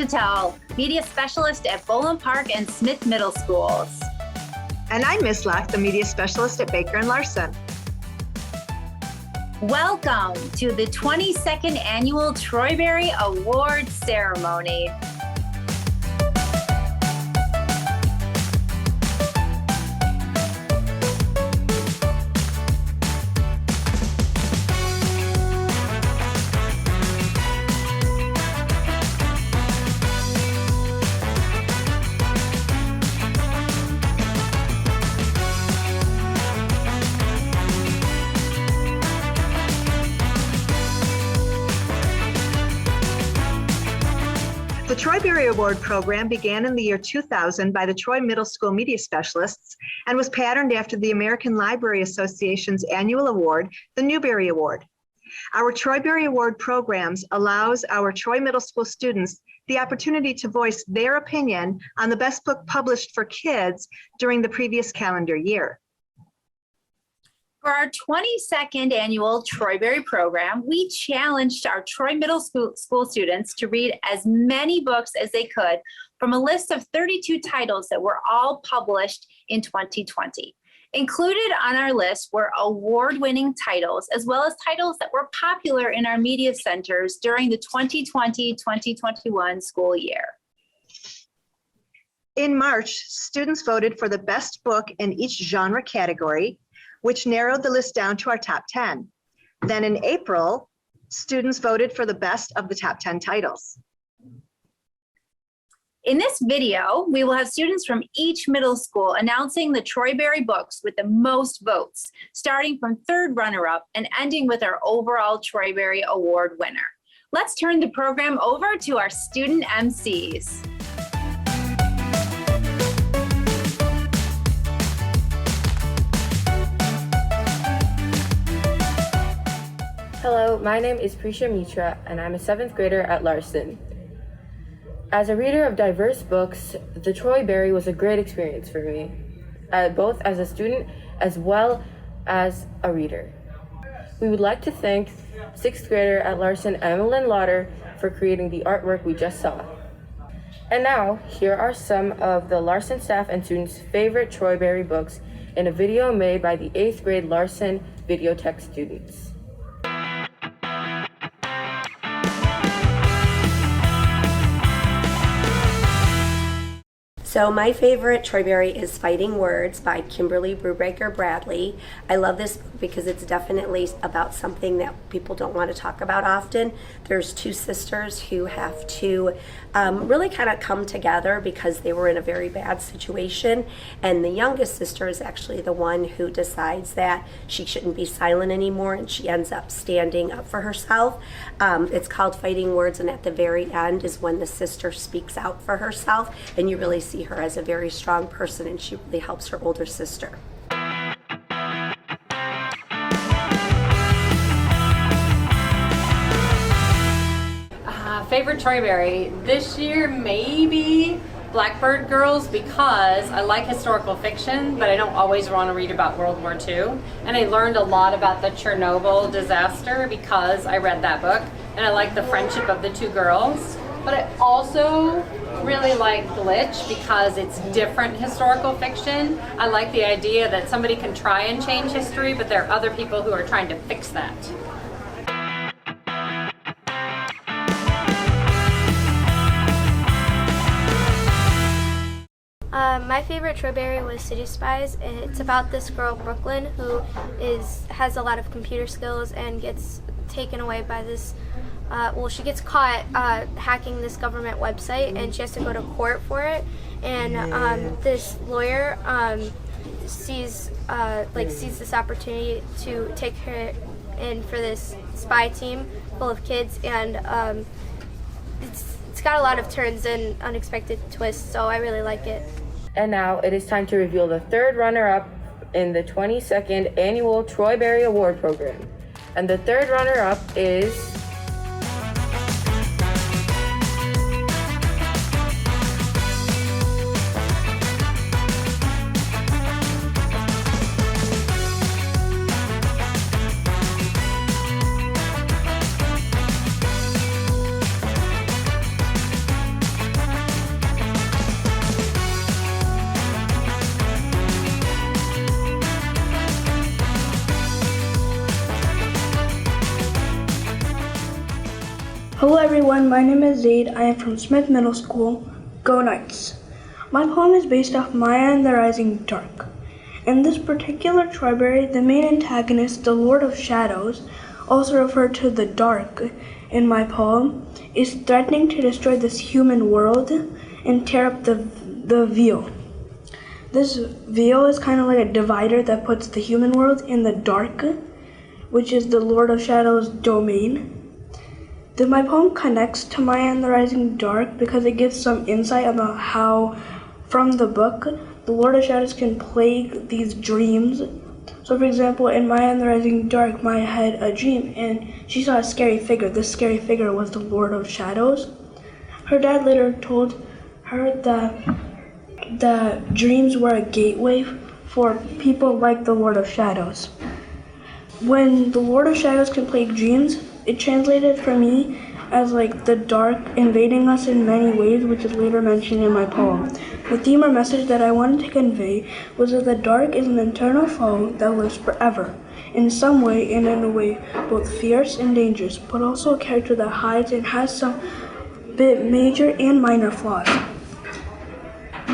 Chattel, Media Specialist at Boland Park and Smith Middle Schools. And I'm Ms. Luck, the Media Specialist at Baker and Larson. Welcome to the 22nd Annual Troybery Award Ceremony. The Troybery Award Program began in the year 2000 by the Troy Middle School Media Specialists and was patterned after the American Library Association's annual award, the Newbery Award. Our Troybery Award programs allows our Troy Middle School students the opportunity to voice their opinion on the best book published for kids during the previous calendar year. For our 22nd annual Troybery program, we challenged our Troy Middle School students to read as many books as they could from a list of 32 titles that were all published in 2020. Included on our list were award-winning titles, as well as titles that were popular in our media centers during the 2020-2021 school year. In March, students voted for the best book in each genre category, which narrowed the list down to our top 10. Then in April, students voted for the best of the top 10 titles. In this video, we will have students from each middle school announcing the Troybery books with the most votes, starting from third runner-up and ending with our overall Troybery Award winner. Let's turn the program over to our student MCs. Hello, my name is Prisha Mitra, and I'm a 7th grader at Larson. As a reader of diverse books, the Troybery was a great experience for me, both as a student as well as a reader. We would like to thank 6th grader at Larson, Emmeline Lauder, for creating the artwork we just saw. And now, here are some of the Larson staff and students' favorite Troybery books in a video made by the 8th grade Larson Videotech students. So my favorite Troybery is Fighting Words by Kimberly Brubaker Bradley. I love this book because it's definitely about something that people don't want to talk about often. There's two sisters who have to really kind of come together because they were in a very bad situation. And the youngest sister is actually the one who decides that she shouldn't be silent anymore, and she ends up standing up for herself. It's called Fighting Words, and at the very end is when the sister speaks out for herself, and you really see her as a very strong person, and she really helps her older sister. Favorite Troybery this year, maybe Blackbird Girls, because I like historical fiction, but I don't always want to read about World War II. And I learned a lot about the Chernobyl disaster because I read that book, and I like the friendship of the two girls. But I also really like Glitch because it's different historical fiction. I like the idea that somebody can try and change history, but there are other people who are trying to fix that. My favorite Troybery was City Spies. It's about this girl, Brooklyn, who has a lot of computer skills and gets taken away by this, she gets caught hacking this government website, and she has to go to court for it. And this lawyer sees this opportunity to take her in for this spy team full of kids, and it's got a lot of turns and unexpected twists, so I really like it. And now it is time to reveal the third runner-up in the 22nd Annual Troybery Award Program. And the third runner-up is Hello everyone, my name is Zaid. I am from Smith Middle School. Go Knights. My poem is based off Maya and the Rising Dark. In this particular Troybery, the main antagonist, the Lord of Shadows, also referred to the Dark in my poem, is threatening to destroy this human world and tear up the veil. This veil is kind of like a divider that puts the human world in the dark, which is the Lord of Shadows' domain. Then my poem connects to Maya and the Rising Dark because it gives some insight about how, from the book, the Lord of Shadows can plague these dreams. So for example, in Maya and the Rising Dark, Maya had a dream and she saw a scary figure. This scary figure was the Lord of Shadows. Her dad later told her that the dreams were a gateway for people like the Lord of Shadows. When the Lord of Shadows can plague dreams, it translated for me as like the dark invading us in many ways, which is later mentioned in my poem. The theme or message that I wanted to convey was that the dark is an eternal foe that lives forever, in some way and in a way both fierce and dangerous, but also a character that hides and has some bit major and minor flaws.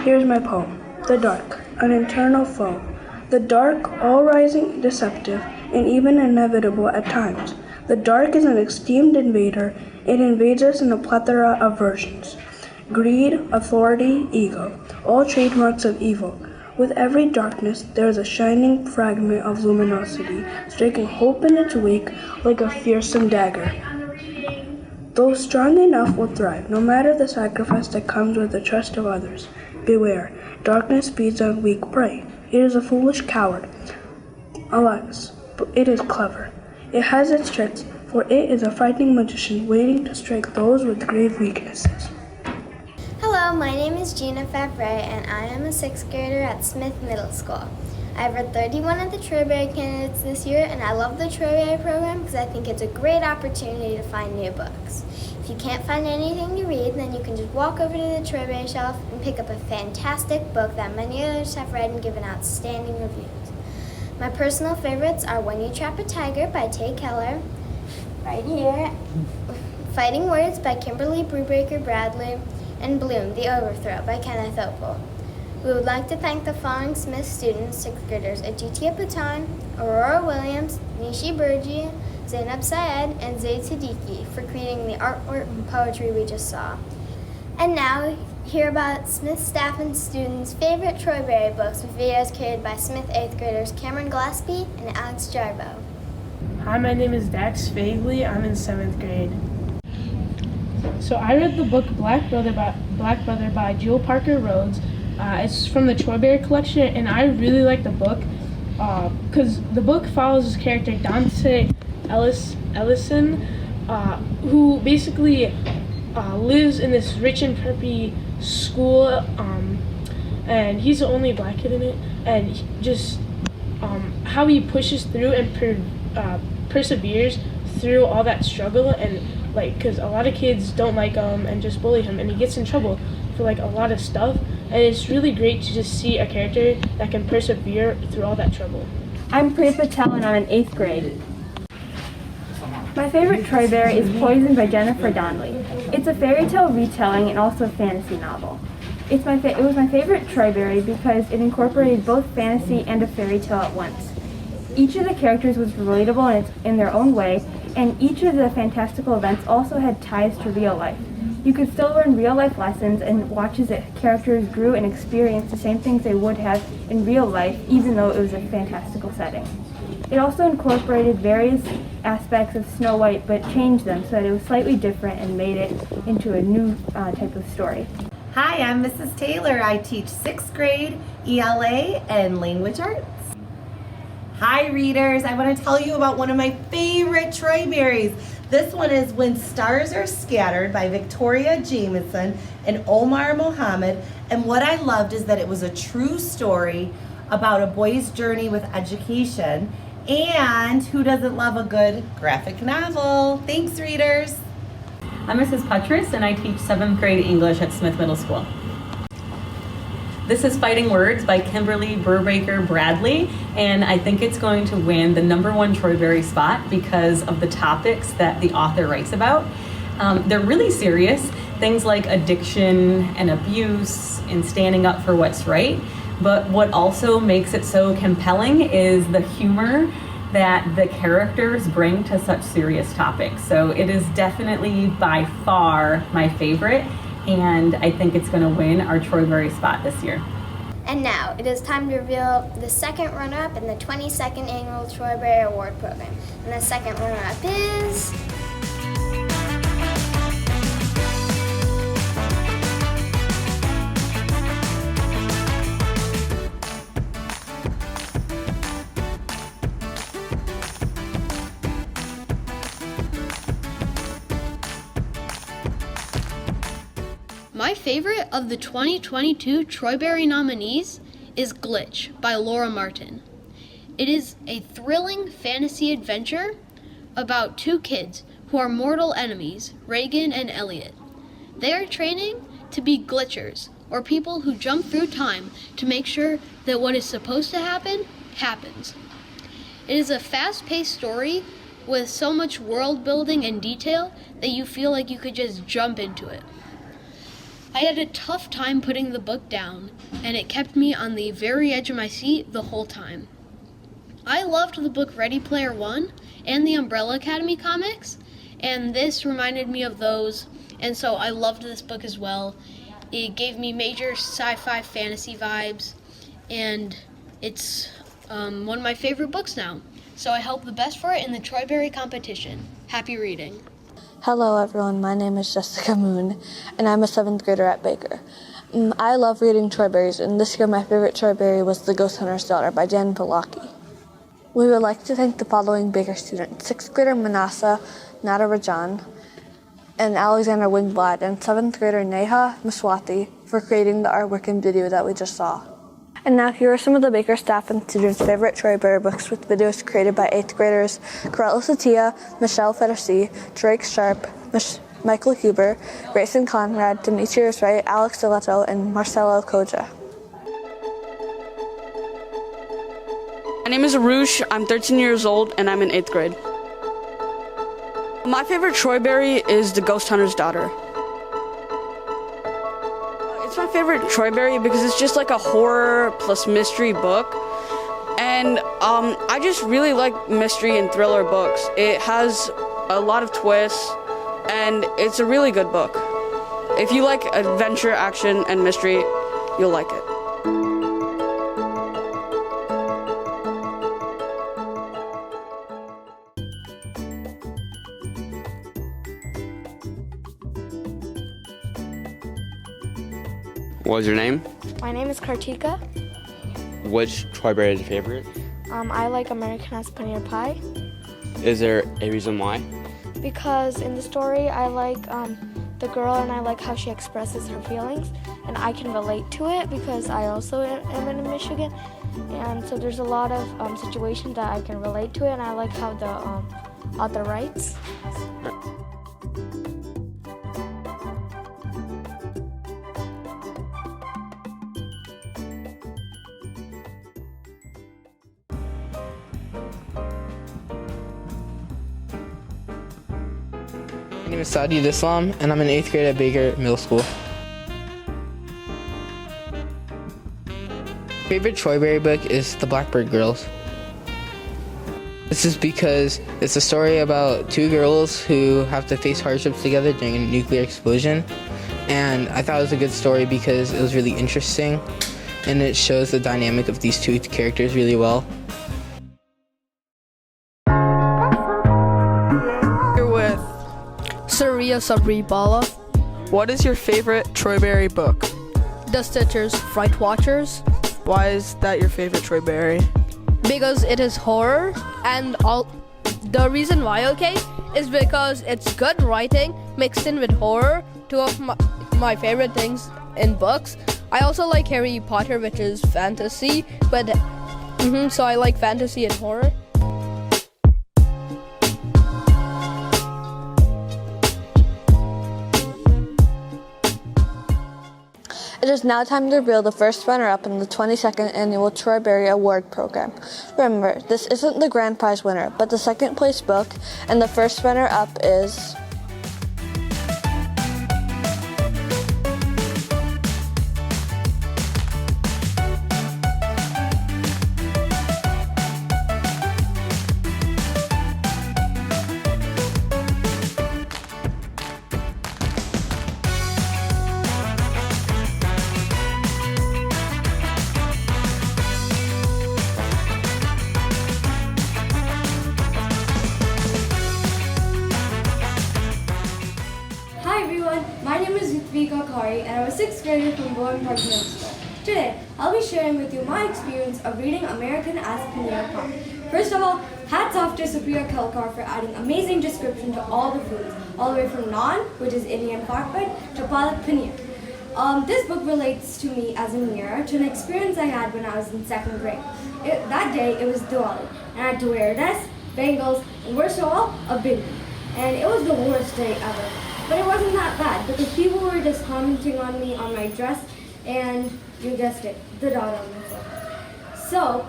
Here's my poem. The dark, an eternal foe. The dark, all-rising, deceptive, and even inevitable at times. The dark is an esteemed invader. It invades us in a plethora of versions. Greed, authority, ego, all trademarks of evil. With every darkness, there is a shining fragment of luminosity, striking hope in its wake like a fearsome dagger. Those strong enough will thrive, no matter the sacrifice that comes with the trust of others. Beware, darkness feeds on weak prey. It is a foolish coward. Alas, but it is clever. It has its tricks, for it is a frightening magician waiting to strike those with grave weaknesses. Hello, my name is Gina Favre, and I am a 6th grader at Smith Middle School. I've read 31 of the Troybery candidates this year, and I love the Troybery program because I think it's a great opportunity to find new books. If you can't find anything to read, then you can just walk over to the Troybery shelf and pick up a fantastic book that many others have read and given outstanding reviews. My personal favorites are When You Trap a Tiger by Tay Keller, right here, Fighting Words by Kimberly Brubaker Bradley, and Bloom, The Overthrow by Kenneth Opel. We would like to thank the following Smith students, 6th graders, Aditya Patan, Aurora Williams, Nishi Burji, Zainab Syed, and Zaid Siddiqui for creating the artwork and poetry we just saw. And now, hear about Smith staff and students' favorite Troybery books with videos created by Smith 8th graders Cameron Gillespie and Alex Jarbo. Hi, my name is Dax Fagley. I'm in 7th grade. So I read the book Black Brother by Jewel Parker Rhodes. It's from the Troybery collection, and I really like the book because the book follows this character, Dante Ellison, who basically lives in this rich and preppy school, and he's the only black kid in it, and just how he pushes through and perseveres through all that struggle, and like because a lot of kids don't like him and just bully him, and he gets in trouble for like a lot of stuff, and it's really great to just see a character that can persevere through all that trouble. I'm Priya Patel and I'm in 8th grade. My favorite Troybery is Poison by Jennifer Donnelly. It's a fairy tale retelling and also a fantasy novel. It was my favorite Troybery because it incorporated both fantasy and a fairy tale at once. Each of the characters was relatable in their own way, and each of the fantastical events also had ties to real life. You could still learn real life lessons and watch as the characters grew and experienced the same things they would have in real life, even though it was a fantastical setting. It also incorporated various aspects of Snow White, but changed them so that it was slightly different and made it into a new type of story. Hi, I'm Mrs. Taylor. I teach 6th grade ELA and language arts. Hi readers, I want to tell you about one of my favorite Troyberys. This one is When Stars Are Scattered by Victoria Jameson and Omar Mohammed. And what I loved is that it was a true story about a boy's journey with education. And who doesn't love a good graphic novel? Thanks, readers. I'm Mrs. Putras, and I teach 7th grade English at Smith Middle School. This is Fighting Words by Kimberly Brubaker Bradley, and I think it's going to win the #1 Troybery spot because of the topics that the author writes about. They're really serious, things like addiction and abuse and standing up for what's right. But what also makes it so compelling is the humor that the characters bring to such serious topics. So it is definitely by far my favorite, and I think it's going to win our Troybery spot this year. And now, it is time to reveal the second runner-up in the 22nd Annual Troybery Award Program. And the second runner-up is... My favorite of the 2022 Troybery nominees is Glitch by Laura Martin. It is a thrilling fantasy adventure about two kids who are mortal enemies, Reagan and Elliot. They are training to be glitchers, or people who jump through time to make sure that what is supposed to happen, happens. It is a fast-paced story with so much world building and detail that you feel like you could just jump into it. I had a tough time putting the book down, and it kept me on the very edge of my seat the whole time. I loved the book Ready Player One and the Umbrella Academy comics, and this reminded me of those, and so I loved this book as well. It gave me major sci-fi fantasy vibes, and it's one of my favorite books now. So I hope the best for it in the Troybery competition. Happy reading. Hello everyone, my name is Jessica Moon, and I'm a 7th grader at Baker. I love reading Troyberries, and this year my favorite Troybery was The Ghost Hunter's Daughter by Jan Palaki. We would like to thank the following Baker students: 6th grader Manasa Natarajan and Alexander Wingblad, and 7th grader Neha Maswati for creating the artwork and video that we just saw. And now here are some of the Baker staff and students' favorite Troybery books with videos created by 8th graders Corella Satia, Michelle Federci, Drake Sharp, Michael Huber, Grayson Conrad, Demetrius Wright, Alex Stiletto, and Marcelo Koja. My name is Arush, I'm 13 years old, and I'm in 8th grade. My favorite Troybery is The Ghost Hunter's Daughter. It's my favorite Troybery because it's just like a horror plus mystery book. And I just really like mystery and thriller books. It has a lot of twists, and it's a really good book. If you like adventure, action, and mystery, you'll like it. What was your name? My name is Kartika. Which Troybery is your favorite? I like Americanized paneer pie Is there a reason why? because in the story I like the girl and I like how she expresses her feelings, and I can relate to it because I also am in Michigan, and so there's a lot of situations that I can relate to it, and I like how the author writes. My name is Saadi Islam, and I'm in 8th grade at Baker Middle School. Favorite Troybery book is The Blackbird Girls. This is because it's a story about two girls who have to face hardships together during a nuclear explosion. And I thought it was a good story because it was really interesting, and it shows the dynamic of these two characters really well. Saria Sabri Bala. What is your favorite Troybery book? The Stitchers Fright Watchers. Why is that your favorite Troybery? Because it is horror, and the reason why, okay, is because it's good writing mixed in with horror, two of my favorite things in books. I also like Harry Potter, which is fantasy, but so I like fantasy and horror. It is now time to reveal the first runner-up in the 22nd Annual Troybery Award Program. Remember, this isn't the grand prize winner, but the second place book, and the first runner-up is... Bowen Park Middle School. Today, I'll be sharing with you my experience of reading American as Panera Pie. First of all, hats off to Supriya Kelkar for adding amazing description to all the foods, all the way from naan, which is Indian flatbread, to palak paneer. This book relates to me as a mirror to an experience I had when I was in 2nd grade. That day, it was Diwali, and I had to wear a dress, bangles, and worst of all, a bindi. And it was the worst day ever. But it wasn't that bad, because people were just commenting on me on my dress, and you guessed it, the dot on my foot. So,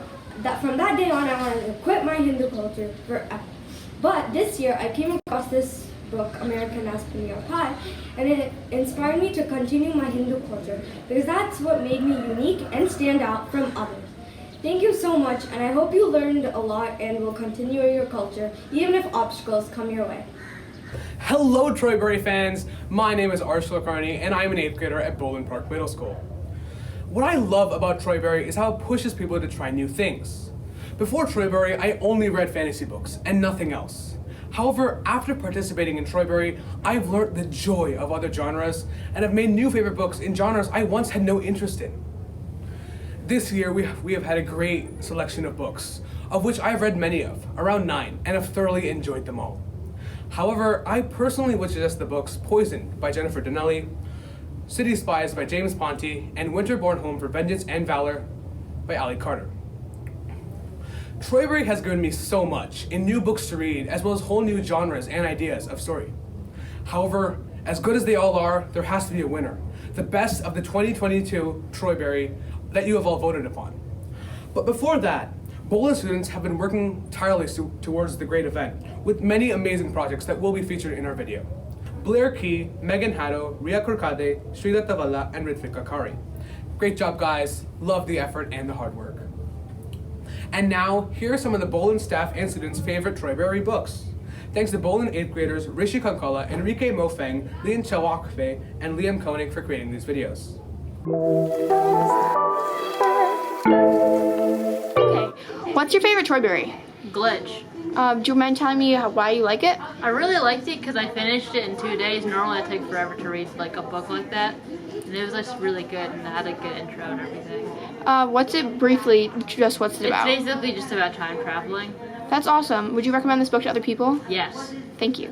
from that day on, I wanted to quit my Hindu culture forever. But this year, I came across this book, American as Panera Pie, and it inspired me to continue my Hindu culture, because that's what made me unique and stand out from others. Thank you so much, and I hope you learned a lot and will continue your culture, even if obstacles come your way. Hello, Troybery fans. My name is Arshil Karni, and I'm an 8th grader at Bowen Park Middle School. What I love about Troybery is how it pushes people to try new things. Before Troybery, I only read fantasy books and nothing else. However, after participating in Troybery, I've learned the joy of other genres and have made new favorite books in genres I once had no interest in. This year, we have had a great selection of books, of which I've read many of, around 9, and have thoroughly enjoyed them all. However, I personally would suggest the books Poisoned by Jennifer Donnelly, City Spies by James Ponti, and Winter Born Home for Vengeance and Valor by Ali Carter. Troybery has given me so much in new books to read, as well as whole new genres and ideas of story. However, as good as they all are, there has to be a winner, the best of the 2022 Troybery that you have all voted upon. But before that, Bowen students have been working tirelessly towards the great event with many amazing projects that will be featured in our video. Blair Key, Megan Hatto, Ria Kurkade, Srila Tavalla, and Ritvika Kari. Great job, guys. Love the effort and the hard work. And now, here are some of the Bowen staff and students' favorite Troybery books. Thanks to Bowen 8th graders Rishi Kankala, Enrique Mofeng, Lian Chawakfe, and Liam Koenig for creating these videos. Okay, what's your favorite Troybery? Glitch. Do you mind telling me why you like it? I really liked it because I finished it in 2 days. Normally I take forever to read like a book like that. And it was just really good and it had a good intro and everything. What's it briefly, just what's it about? It's basically just about time traveling. That's awesome. Would you recommend this book to other people? Yes. Thank you.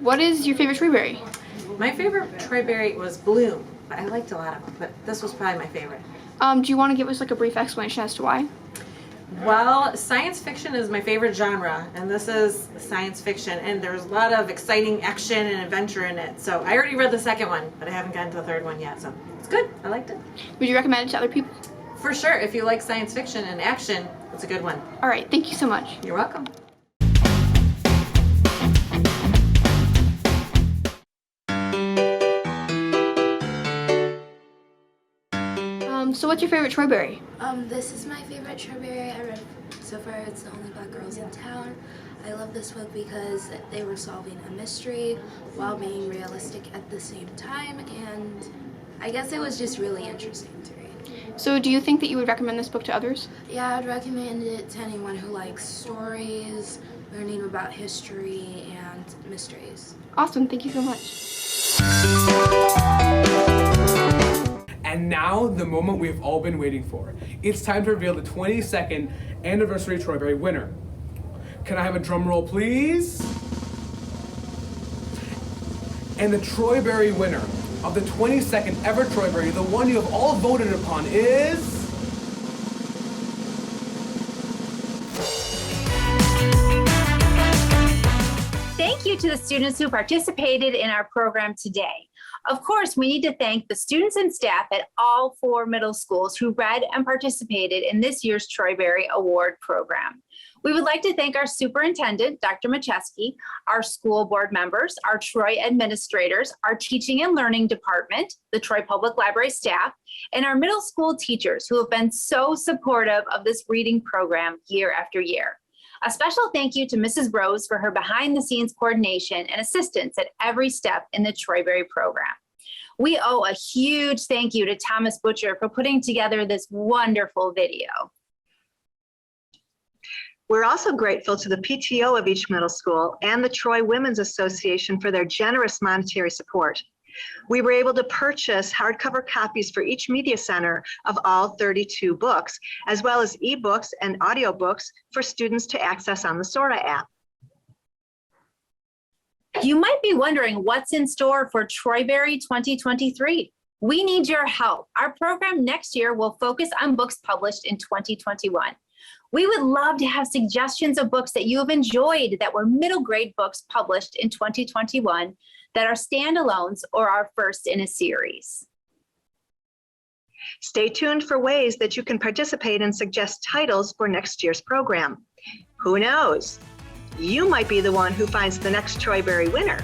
What is your favorite Troybery? My favorite Troybery was Bloom, but I liked a lot of them, but this was probably my favorite. Do you want to give us like a brief explanation as to why? Well, science fiction is my favorite genre, and this is science fiction, and there's a lot of exciting action and adventure in it. So I already read the 2nd one, but I haven't gotten to the 3rd one yet, so it's good. I liked it. Would you recommend it to other people? For sure. If you like science fiction and action, it's a good one. All right. Thank you so much. You're welcome. So what's your favorite Troybery? This is my favorite Troybery I read so far. It's The Only Black Girls in Town. I love this book because they were solving a mystery while being realistic at the same time, and I guess it was just really interesting to read. So do you think that you would recommend this book to others? Yeah, I'd recommend it to anyone who likes stories, learning about history, and mysteries. Awesome, thank you so much. And now, the moment we've all been waiting for. It's time to reveal the 22nd anniversary Troybery winner. Can I have a drum roll, please? And the Troybery winner of the 22nd ever Troybery, the one you have all voted upon, is... Thank you to the students who participated in our program today. Of course, we need to thank the students and staff at all 4 middle schools who read and participated in this year's Troybery Award Program. We would like to thank our superintendent, Dr. Macheski, our school board members, our Troy administrators, our teaching and learning department, the Troy Public Library staff, and our middle school teachers who have been so supportive of this reading program year after year. A special thank you to Mrs. Rose for her behind-the-scenes coordination and assistance at every step in the Troybery program. We owe a huge thank you to Thomas Butcher for putting together this wonderful video. We're also grateful to the PTO of each middle school and the Troy Women's Association for their generous monetary support. We were able to purchase hardcover copies for each media center of all 32 books, as well as ebooks and audiobooks for students to access on the Sorta app. You might be wondering what's in store for Troybery 2023. We need your help. Our program next year will focus on books published in 2021. We would love to have suggestions of books that you have enjoyed that were middle grade books published in 2021 that are standalones or are first in a series. Stay tuned for ways that you can participate and suggest titles for next year's program. Who knows? You might be the one who finds the next Troybery winner.